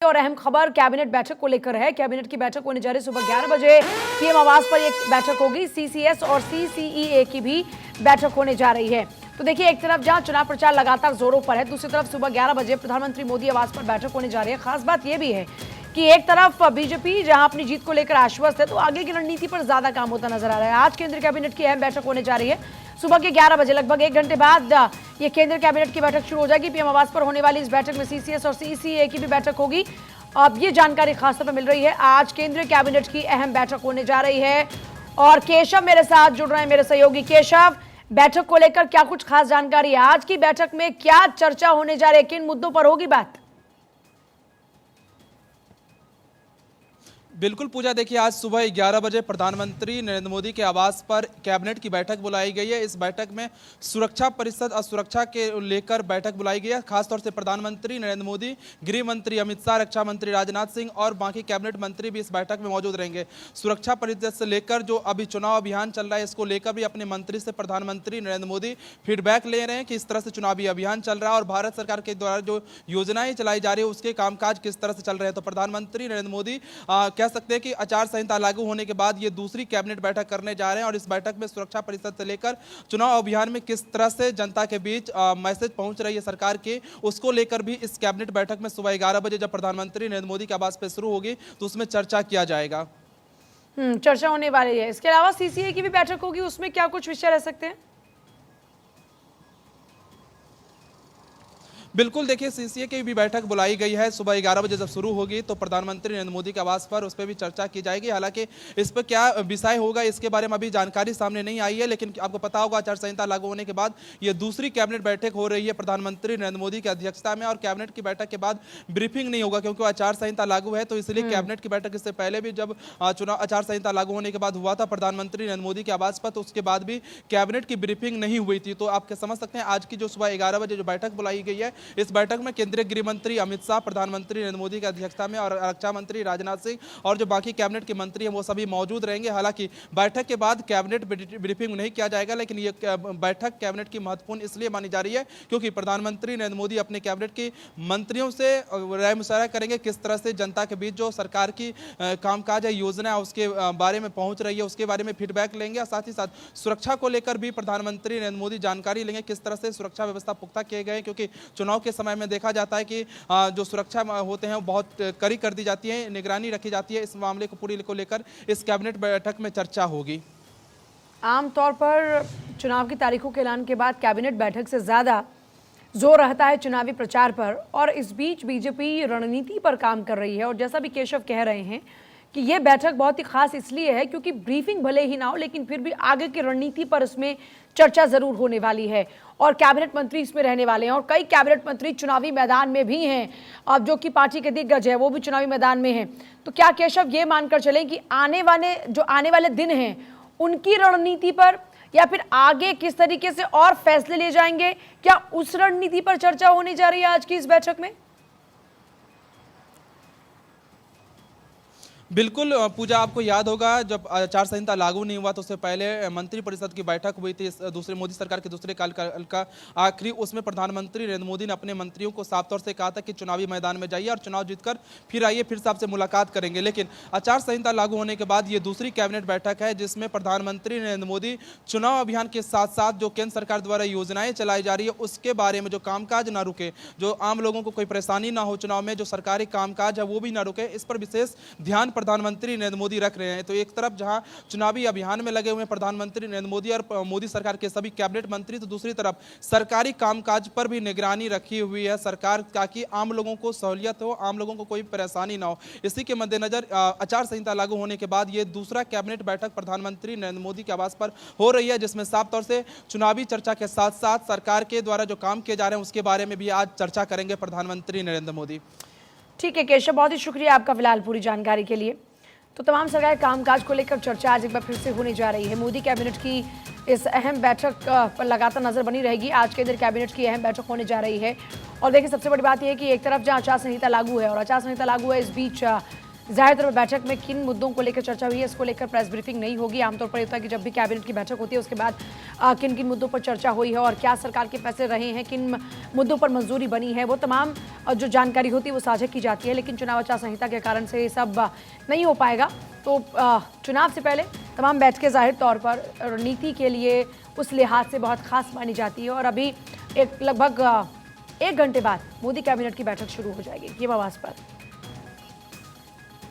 और अहम खबर कैबिनेट बैठक को लेकर है। कैबिनेट की बैठक होने जा रही सुबह 11 बजे पीएम आवास पर एक बैठक होगी। सीसीएस और सीसीईए की भी बैठक होने जा रही है। तो देखिए, एक तरफ जहां चुनाव प्रचार लगातार जोरों पर है, दूसरी तरफ सुबह 11 बजे प्रधानमंत्री मोदी आवास पर बैठक होने जा रही है। खास बात यह भी है कि एक तरफ बीजेपी जहां अपनी जीत को लेकर आश्वस्त है, तो आगे की रणनीति पर ज्यादा काम होता नजर आ रहा है। आज केंद्रीय कैबिनेट की अहम बैठक होने जा रही है सुबह के 11 बजे। लगभग 1 घंटे बाद ये केंद्रीय कैबिनेट की बैठक शुरू हो जाएगी। पीएम आवास पर होने वाली इस बैठक में सीसीएस और सीसीए की भी बैठक होगी। अब ये जानकारी खासतौर पर मिल रही है, आज केंद्रीय कैबिनेट की अहम बैठक होने जा रही है। और केशव मेरे साथ जुड़ रहे हैं, मेरे सहयोगी। केशव, बैठक को लेकर क्या कुछ खास जानकारी है? आज की बैठक में क्या चर्चा होने जा रही है, किन मुद्दों पर होगी बात? बिल्कुल पूजा, देखिए आज सुबह 11 बजे प्रधानमंत्री नरेंद्र मोदी के आवास पर कैबिनेट की बैठक बुलाई गई है। इस बैठक में सुरक्षा परिषद और सुरक्षा के लेकर बैठक बुलाई गई है। खासतौर से प्रधानमंत्री नरेंद्र मोदी, गृह मंत्री अमित शाह, रक्षा मंत्री राजनाथ सिंह और बाकी कैबिनेट मंत्री भी इस बैठक में मौजूद रहेंगे। सुरक्षा परिषद से लेकर जो अभी चुनाव अभियान चल रहा है, इसको लेकर भी अपने मंत्री से प्रधानमंत्री नरेंद्र मोदी फीडबैक ले रहे हैं कि इस तरह से चुनावी अभियान चल रहा है और भारत सरकार के द्वारा जो योजनाएं चलाई जा रही है उसके कामकाज किस तरह से चल रहे हैं। तो प्रधानमंत्री नरेंद्र मोदी कह सकते हैं कि आचार संहिता लागू होने के बाद ये दूसरी कैबिनेट बैठक करने जा रहे हैं और इस बैठक में सुरक्षा परिषद से लेकर चुनाव अभियान में किस तरह से जनता के बीच मैसेज पहुंच रही है सरकार के, उसको लेकर भी इस कैबिनेट बैठक में सुबह 11 बजे जब प्रधानमंत्री नरेंद्र मोदी के आवास पर शुरू होगी तो उसमें चर्चा किया जाएगा। चर्चा होने वाली है। इसके अलावा सीसीए की भी बैठक होगी, उसमें क्या कुछ विषय रह सकते हैं? बिल्कुल, देखिए सीसीए की भी बैठक बुलाई गई है। सुबह 11 बजे जब शुरू होगी तो प्रधानमंत्री नरेंद्र मोदी के आवास पर उस पर भी चर्चा की जाएगी। हालांकि इस पर क्या विषय होगा इसके बारे में अभी जानकारी सामने नहीं आई है, लेकिन आपको पता होगा आचार संहिता लागू होने के बाद ये दूसरी कैबिनेट बैठक हो रही है प्रधानमंत्री नरेंद्र मोदी की अध्यक्षता में। और कैबिनेट की बैठक के बाद ब्रीफिंग नहीं होगा क्योंकि आचार संहिता लागू है, तो इसलिए कैबिनेट की बैठक इससे पहले भी जब चुनाव आचार संहिता लागू होने के बाद हुआ था प्रधानमंत्री नरेंद्र मोदी के आवास पर, तो उसके बाद भी कैबिनेट की ब्रीफिंग नहीं हुई थी। तो आप समझ सकते हैं आज की जो सुबह 11 बजे जो बैठक बुलाई गई है, इस बैठक में केंद्रीय गृह मंत्री अमित शाह, प्रधानमंत्री नरेंद्र मोदी की अध्यक्षता में और रक्षा मंत्री राजनाथ सिंह और जो बाकी कैबिनेट के मंत्री हैं वो सभी मौजूद रहेंगे। हालांकि बैठक के बाद कैबिनेट ब्रीफिंग नहीं किया जाएगा, लेकिन ये बैठक कैबिनेट की महत्वपूर्ण इसलिए मानी जा रही है क्योंकि प्रधानमंत्री नरेंद्र मोदी अपने कैबिनेट के मंत्रियों से राय मशवरा करेंगे किस तरह से जनता के बीच जो सरकार की कामकाज है, योजना है, उसके बारे में पहुंच रही है, उसके बारे में फीडबैक लेंगे। और साथ ही साथ सुरक्षा को लेकर भी प्रधानमंत्री नरेंद्र मोदी जानकारी लेंगे किस तरह से सुरक्षा व्यवस्था पुख्ता किए गए, क्योंकि चुनाव के समय में देखा जाता है कि जो सुरक्षा होते हैं बहुत कड़ी कर दी जाती है, निगरानी रखी जाती है। इस मामले को पूरी को लेकर इस कैबिनेट बैठक में चर्चा होगी। आमतौर पर चुनाव की तारीखों के ऐलान के बाद कैबिनेट बैठक से ज्यादा जोर रहता है चुनावी प्रचार पर, और इस बीच बीजेपी रणनीति पर काम कर रही है। और जैसा भी केशव कह रहे हैं कि ये बैठक बहुत ही खास इसलिए है क्योंकि ब्रीफिंग भले ही ना हो, लेकिन फिर भी आगे की रणनीति पर इसमें चर्चा जरूर होने वाली है। और कैबिनेट मंत्री इसमें रहने वाले हैं और कई कैबिनेट मंत्री चुनावी मैदान में भी हैं। अब जो कि पार्टी के दिग्गज है वो भी चुनावी मैदान में हैं। तो क्या केशव ये मानकर चलें कि आने वाले दिन हैं उनकी रणनीति पर, या फिर आगे किस तरीके से और फैसले लिए जाएंगे, क्या उस रणनीति पर चर्चा होने जा रही है आज की इस बैठक में? बिल्कुल पूजा, आपको याद होगा जब आचार संहिता लागू नहीं हुआ तो उससे पहले मंत्री परिषद की बैठक हुई थी दूसरे मोदी सरकार के दूसरे कार्यकाल का आखिरी। उसमें प्रधानमंत्री नरेंद्र मोदी ने अपने मंत्रियों को साफ तौर से कहा था कि चुनावी मैदान में जाइए और चुनाव जीतकर फिर आइए, फिर से आपसे मुलाकात करेंगे। लेकिन आचार संहिता लागू होने के बाद ये दूसरी कैबिनेट बैठक है जिसमें प्रधानमंत्री नरेंद्र मोदी चुनाव अभियान के साथ साथ जो केंद्र सरकार द्वारा योजनाएं चलाई जा रही है उसके बारे में, जो कामकाज ना रुके, जो आम लोगों को कोई परेशानी ना हो चुनाव में, जो सरकारी कामकाज है वो भी ना रुके, इस पर विशेष ध्यान प्रधानमंत्री नरेंद्र मोदी रख रहे हैं। तो एक तरफ जहां चुनावी अभियान में लगे हुए प्रधानमंत्री नरेंद्र मोदी और मोदी सरकार के सभी कैबिनेट मंत्री, तो दूसरी तरफ सरकारी कामकाज पर भी निगरानी रखी हुई है सरकार, ताकि आम लोगों को सहूलियत हो, आम लोगों को कोई परेशानी ना हो। इसी के मद्देनजर आचार संहिता लागू होने के बाद ये दूसरा कैबिनेट बैठक प्रधानमंत्री नरेंद्र मोदी के आवास पर हो रही है, जिसमें साफ तौर से चुनावी चर्चा के साथ साथ सरकार के द्वारा जो काम किए जा रहे हैं उसके बारे में भी आज चर्चा करेंगे प्रधानमंत्री नरेंद्र मोदी। ठीक है केशव, बहुत ही शुक्रिया आपका फिलहाल पूरी जानकारी के लिए। तो तमाम सरकारी कामकाज को लेकर चर्चा आज एक बार फिर से होने जा रही है। मोदी कैबिनेट की इस अहम बैठक पर लगातार नजर बनी रहेगी। आज केंद्र कैबिनेट की अहम बैठक होने जा रही है। और देखिए, सबसे बड़ी बात यह है कि एक तरफ जहां आचार संहिता लागू है और आचार संहिता लागू है, इस बीच जाहिर तौर पर बैठक में किन मुद्दों को लेकर चर्चा हुई है, इसको लेकर प्रेस ब्रीफिंग नहीं होगी। आमतौर पर होता है कि जब भी कैबिनेट की बैठक होती है उसके बाद किन किन मुद्दों पर चर्चा हुई है और क्या सरकार के फैसले रहे हैं, किन मुद्दों पर मंजूरी बनी है, वो तमाम जो जानकारी होती है वो साझा की जाती है। लेकिन चुनाव आचार संहिता के कारण से ये सब नहीं हो पाएगा। तो चुनाव से पहले तमाम बैठकें जाहिर तौर पर रणनीति के लिए उस लिहाज से बहुत खास मानी जाती है। और अभी लगभग 1 घंटे बाद मोदी कैबिनेट की बैठक शुरू हो जाएगी ये आवाज़ पर।